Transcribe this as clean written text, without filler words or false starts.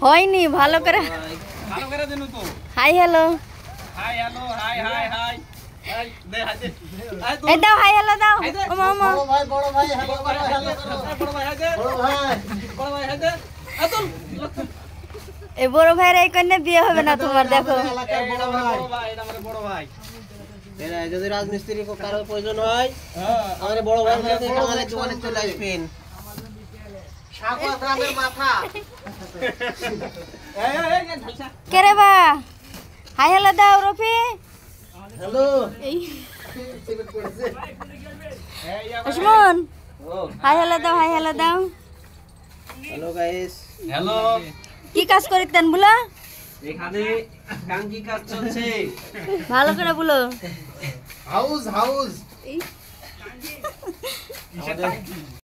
হয়নি ভালো করে দিন তো। Hi hello hi hello hi hi hi hi দে হাই দে এই দাও হাই হ্যালো দাও ও মামা বড় ভাই হ্যালো বড় ভাই হাই দে বড় ভাই হাই দে আতুল এই বড় ভাইয়ের এই কন্যা বিয়ে হবে না তোমার দেখো বড় ভাই এটা আমার বড় ভাই এরা যদি রাজমিস্ত্রি কো কারো প্রয়োজন হয় আমাদের বড় ভাইয়ের সাথে আমাদের দোকানে চলে আসবেন সাগর গ্রামের মাথা এই ঢালছা কে রে বা হাই হ্যালো দাও রফি হ্যালো এই সিগারেট পড়েছে উসমান ও হাই হ্যালো দাও হ্যালো গাইস হ্যালো কি কাজ করিতেন বলো এখানে কাঙ্কি কাজ চলছে ভালো করে বলো হাউস এই আমাদের